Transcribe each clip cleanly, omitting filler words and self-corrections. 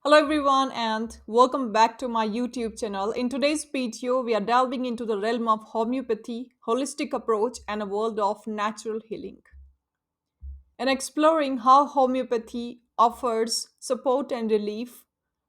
Hello everyone and welcome back to my YouTube channel. In today's video, we are delving into the realm of homeopathy, holistic approach and a world of natural healing, and exploring how homeopathy offers support and relief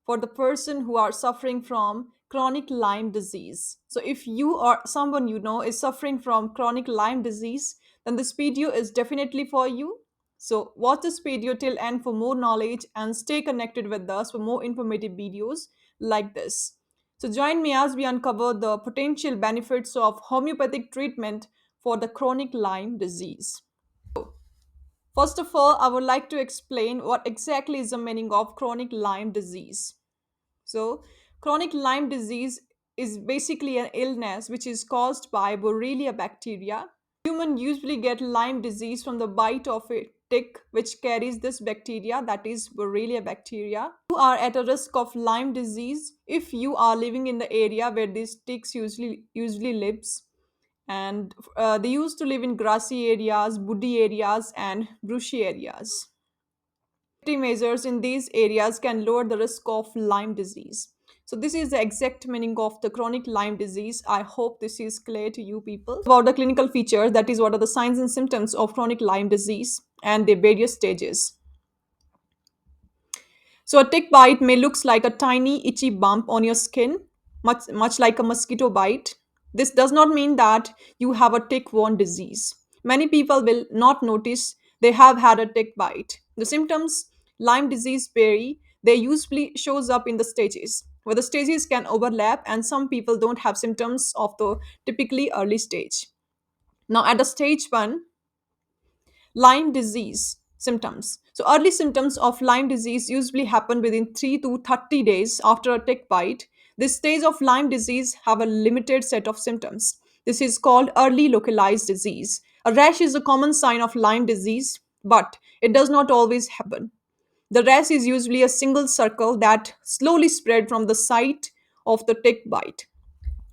for the person who are suffering from chronic Lyme disease. So if you or someone you know is suffering from chronic Lyme disease, then this video is definitely for you. So watch this video till end for more knowledge and stay connected with us for more informative videos like this. So join me as we uncover the potential benefits of homeopathic treatment for the chronic Lyme disease. First of all, I would like to explain what exactly is the meaning of chronic Lyme disease. So, chronic Lyme disease is basically an illness which is caused by Borrelia bacteria. Humans usually get Lyme disease from the bite of a tick which carries this bacteria, that is Borrelia bacteria. You are at a risk of Lyme disease if you are living in the area where these ticks usually lives, and they used to live in grassy areas, woody areas, and brushy areas. Safety measures in these areas can lower the risk of Lyme disease. So, this is the exact meaning of the chronic Lyme disease. I hope this is clear to you people. About the clinical features, that is, what are the signs and symptoms of chronic Lyme disease and their various stages. So a tick bite may looks like a tiny itchy bump on your skin, much like a mosquito bite. This does not mean that you have a tick-borne disease. Many people will not notice they have had a tick bite. The symptoms Lyme disease vary. They usually shows up in the stages, where the stages can overlap and some people don't have symptoms of the typically early stage. Now at the stage 1, Lyme disease symptoms. So, early symptoms of Lyme disease usually happen within 3 to 30 days after a tick bite. This stage of Lyme disease have a limited set of symptoms. This is called early localized disease. A rash is a common sign of Lyme disease, but it does not always happen. The rash is usually a single circle that slowly spread from the site of the tick bite.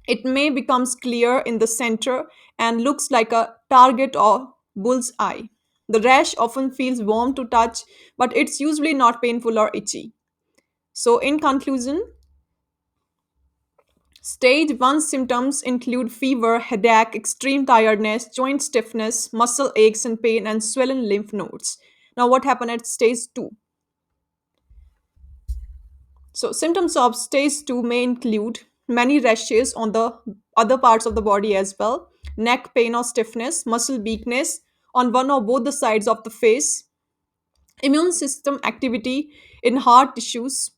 It may becomes clear in the center and looks like a target or bull's eye. The rash often feels warm to touch, but it's usually not painful or itchy. So, in conclusion, stage 1 symptoms include fever, headache, extreme tiredness, joint stiffness, muscle aches and pain, and swollen lymph nodes. Now, what happened at stage 2? So, symptoms of stage 2 may include many rashes on the other parts of the body as well, neck pain or stiffness, muscle weakness on one or both the sides of the face, immune system activity in heart tissues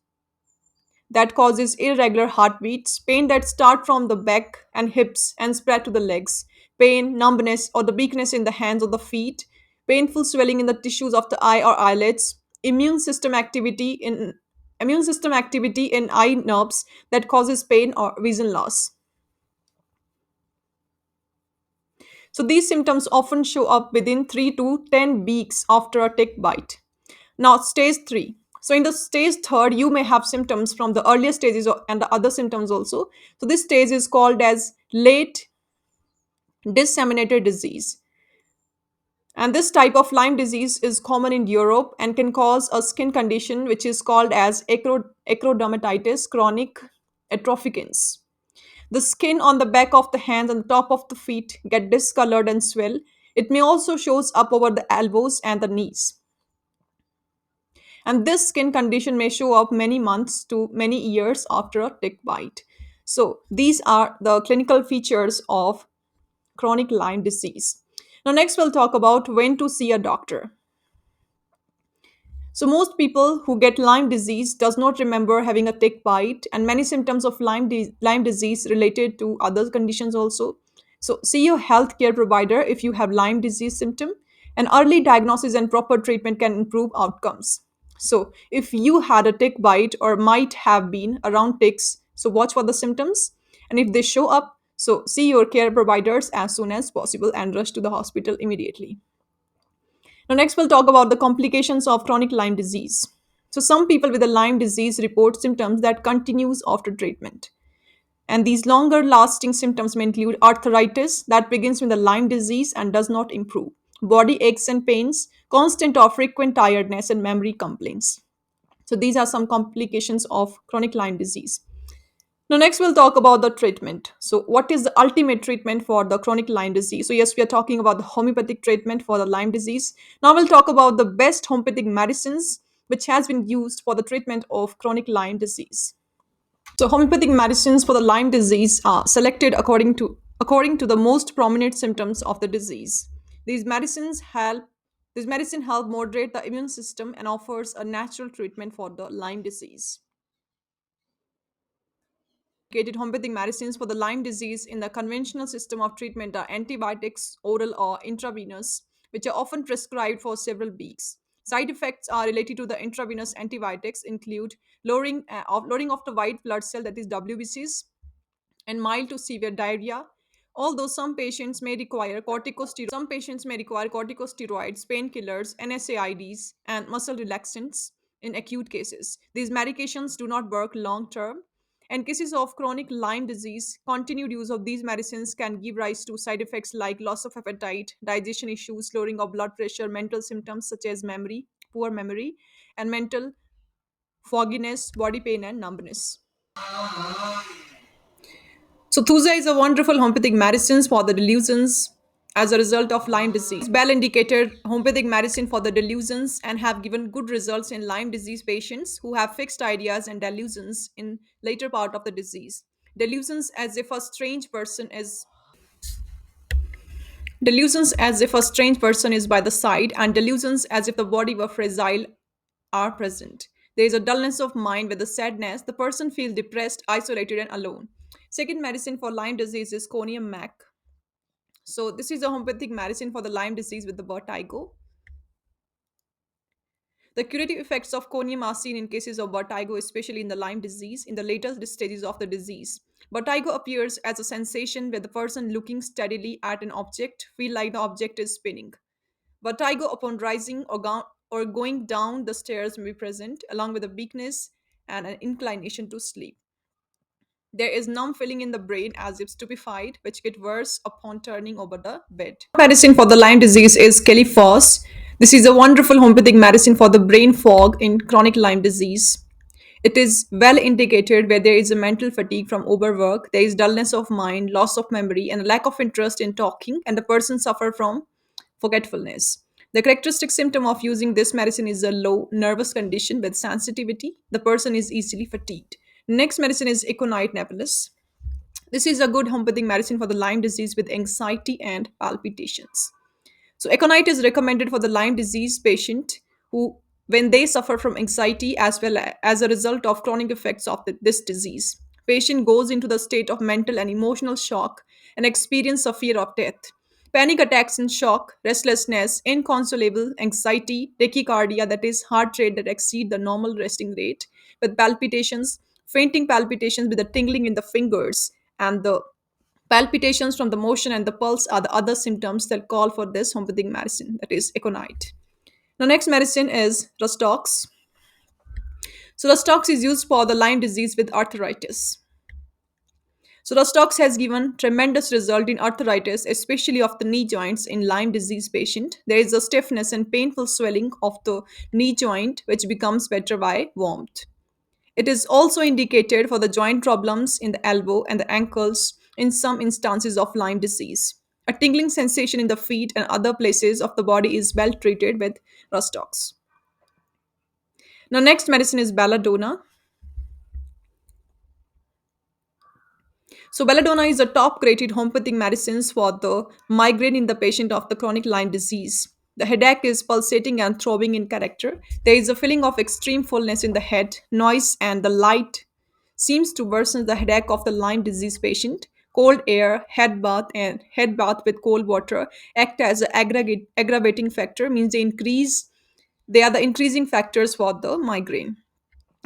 that causes irregular heartbeats, pain that start from the back and hips and spread to the legs, pain, numbness or the weakness in the hands or the feet, painful swelling in the tissues of the eye or eyelids, immune system activity in eye nerves that causes pain or vision loss. So these symptoms often show up within 3 to 10 weeks after a tick bite. Now, stage 3. So, in the stage 3rd, you may have symptoms from the earlier stages and the other symptoms also. So, this stage is called as late disseminated disease. And this type of Lyme disease is common in Europe and can cause a skin condition which is called as acrodermatitis chronic atrophicains. The skin on the back of the hands and the top of the feet get discolored and swell. It may also shows up over the elbows and the knees. And this skin condition may show up many months to many years after a tick bite. So, these are the clinical features of chronic Lyme disease. Now, next we'll talk about when to see a doctor. So, most people who get Lyme disease does not remember having a tick bite, and many symptoms of Lyme disease related to other conditions also. So, see your healthcare provider if you have Lyme disease symptom. And early diagnosis and proper treatment can improve outcomes. So, if you had a tick bite or might have been around ticks, so watch for the symptoms. And if they show up, so see your care providers as soon as possible and rush to the hospital immediately. Now, next we'll talk about the complications of chronic Lyme disease. So, some people with a Lyme disease report symptoms that continues after treatment. And these longer lasting symptoms may include arthritis that begins with the Lyme disease and does not improve, body aches and pains, constant or frequent tiredness, and memory complaints. So these are some complications of chronic Lyme disease. Now, next we'll talk about the treatment. So, what is the ultimate treatment for the chronic Lyme disease? So, yes, we are talking about the homeopathic treatment for the Lyme disease. Now, we'll talk about the best homeopathic medicines which has been used for the treatment of chronic Lyme disease. So, homeopathic medicines for the Lyme disease are selected according to the most prominent symptoms of the disease. These medicines help. These medicine help moderate the immune system and offers a natural treatment for the Lyme disease. Indicated homeopathic medicines for the Lyme disease in the conventional system of treatment are antibiotics, oral or intravenous, which are often prescribed for several weeks. Side effects are related to the intravenous antibiotics include lowering of the white blood cell, that is WBCs, and mild to severe diarrhea. Although some patients may require corticosteroids, painkillers, NSAIDs, and muscle relaxants in acute cases. These medications do not work long term. In cases of chronic Lyme disease, continued use of these medicines can give rise to side effects like loss of appetite, digestion issues, lowering of blood pressure, mental symptoms such as poor memory, and mental fogginess, body pain, and numbness. So Thuja is a wonderful homeopathic medicine for the delusions as a result of Lyme disease. Bell indicated homeopathic medicine for the delusions and have given good results in Lyme disease patients who have fixed ideas and delusions in later part of the disease. Delusions as if a strange person is Delusions as if a strange person is by the side, and delusions as if the body were fragile are present. There is a dullness of mind with a sadness. The person feels depressed, isolated, and alone. Second medicine for Lyme disease is conium mac. So this is a homeopathic medicine for the Lyme disease with the vertigo. The curative effects of conium are seen in cases of vertigo, especially in the Lyme disease, in the later stages of the disease. Vertigo appears as a sensation where the person looking steadily at an object feel like the object is spinning. Vertigo upon rising or going down the stairs may be present, along with a weakness and an inclination to sleep. There is numb feeling in the brain as if stupefied, which get worse upon turning over the bed. Medicine for the Lyme disease is Califos. This is a wonderful homeopathic medicine for the brain fog in chronic Lyme disease. It is well indicated where there is a mental fatigue from overwork, there is dullness of mind, loss of memory, and a lack of interest in talking, and the person suffer from forgetfulness. The characteristic symptom of using this medicine is a low nervous condition with sensitivity. The person is easily fatigued. Next medicine is Econite Napellus. This is a good homeopathic medicine for the Lyme disease with anxiety and palpitations. So aconite is recommended for the Lyme disease patient who, when they suffer from anxiety as well as a result of chronic effects of this disease. Patient goes into the state of mental and emotional shock and experience a fear of death. Panic attacks and shock, restlessness, inconsolable anxiety, tachycardia, that is heart rate that exceed the normal resting rate, with palpitations, fainting palpitations with a tingling in the fingers, and the palpitations from the motion and the pulse are the other symptoms that call for this homeopathic medicine, that is aconite. The next medicine is Rustox. So Rustox is used for the Lyme disease with arthritis. So Rustox has given tremendous result in arthritis, especially of the knee joints in Lyme disease patient. There is a stiffness and painful swelling of the knee joint, which becomes better by warmth. It is also indicated for the joint problems in the elbow and the ankles in some instances of Lyme disease. A tingling sensation in the feet and other places of the body is well treated with Rustox. Now, next medicine is Belladonna. So, belladonna is a top graded homeopathic medicine for the migraine in the patient of the chronic Lyme disease. The headache is pulsating and throbbing in character. There is a feeling of extreme fullness in the head, noise, and the light seems to worsen the headache of the Lyme disease patient. Cold air, head bath, and head bath with cold water act as an aggravating factor, means they are the increasing factors for the migraine.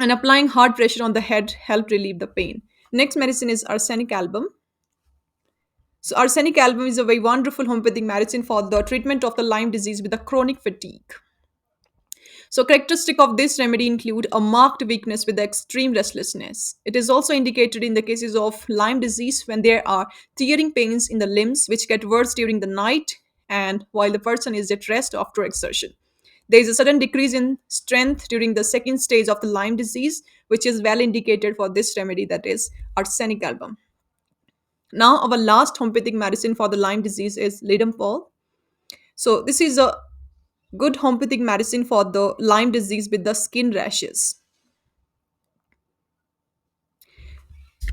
And applying hard pressure on the head help relieve the pain. Next medicine is arsenic album. So arsenic album is a very wonderful homeopathic medicine for the treatment of the Lyme disease with a chronic fatigue. So characteristic of this remedy include a marked weakness with extreme restlessness. It is also indicated in the cases of Lyme disease when there are tearing pains in the limbs which get worse during the night and while the person is at rest after exertion. There is a sudden decrease in strength during the second stage of the Lyme disease, which is well indicated for this remedy, that is arsenic album. Now, our last homeopathic medicine for the Lyme disease is Lidenpol. So, this is a good homeopathic medicine for the Lyme disease with the skin rashes.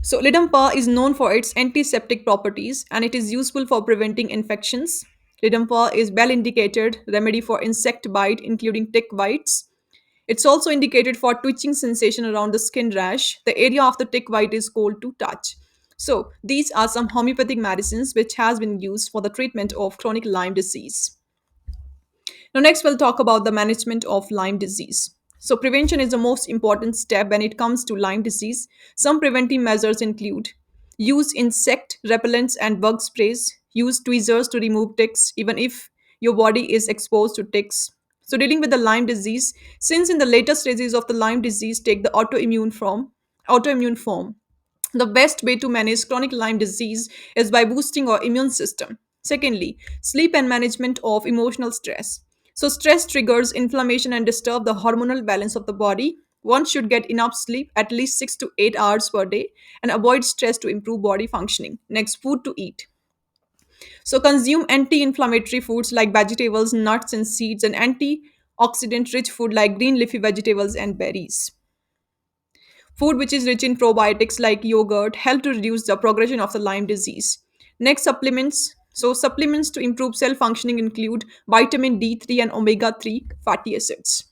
So, Lidumpa is known for its antiseptic properties and it is useful for preventing infections. Lidumpa is well indicated remedy for insect bite, including tick bites. It's also indicated for twitching sensation around the skin rash. The area of the tick bite is cold to touch. So, these are some homeopathic medicines which has been used for the treatment of chronic Lyme disease. Now, next we'll talk about the management of Lyme disease. So, prevention is the most important step when it comes to Lyme disease. Some preventive measures include use insect repellents and bug sprays, use tweezers to remove ticks, even if your body is exposed to ticks. So, dealing with the Lyme disease, since in the later stages of the Lyme disease take the autoimmune form, the best way to manage chronic Lyme disease is by boosting our immune system. Secondly, sleep and management of emotional stress. So, stress triggers inflammation and disturb the hormonal balance of the body. One should get enough sleep, at least 6 to 8 hours per day, and avoid stress to improve body functioning. Next, food to eat. So, consume anti inflammatory foods like vegetables, nuts, and seeds, and antioxidant rich food like green leafy vegetables and berries. Food which is rich in probiotics like yogurt help to reduce the progression of the Lyme disease. Next, supplements. So, supplements to improve cell functioning include vitamin D3 and omega 3 fatty acids.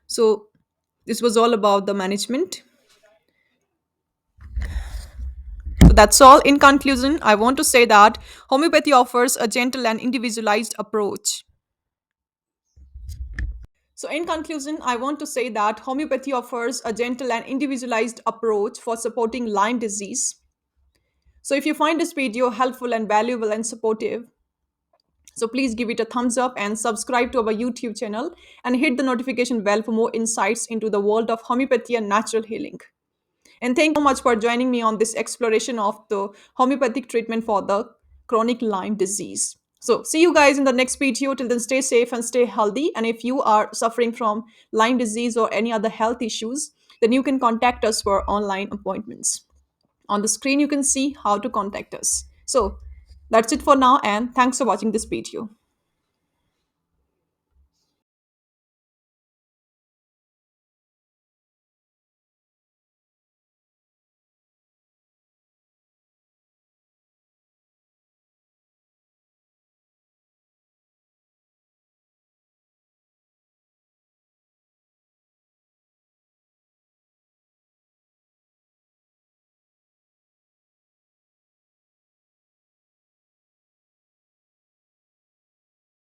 So, this was all about the management. So, that's all. In conclusion, I want to say that homeopathy offers a gentle and individualized approach. So, in conclusion, I want to say that homeopathy offers a gentle and individualized approach for supporting Lyme disease. So, if you find this video helpful and valuable and supportive, so please give it a thumbs up and subscribe to our YouTube channel and hit the notification bell for more insights into the world of homeopathy and natural healing. And thank you so much for joining me on this exploration of the homeopathic treatment for the chronic Lyme disease. So, see you guys in the next video. Till then, stay safe and stay healthy. And if you are suffering from Lyme disease or any other health issues, then you can contact us for online appointments. On the screen, you can see how to contact us. So, that's it for now, and thanks for watching this video.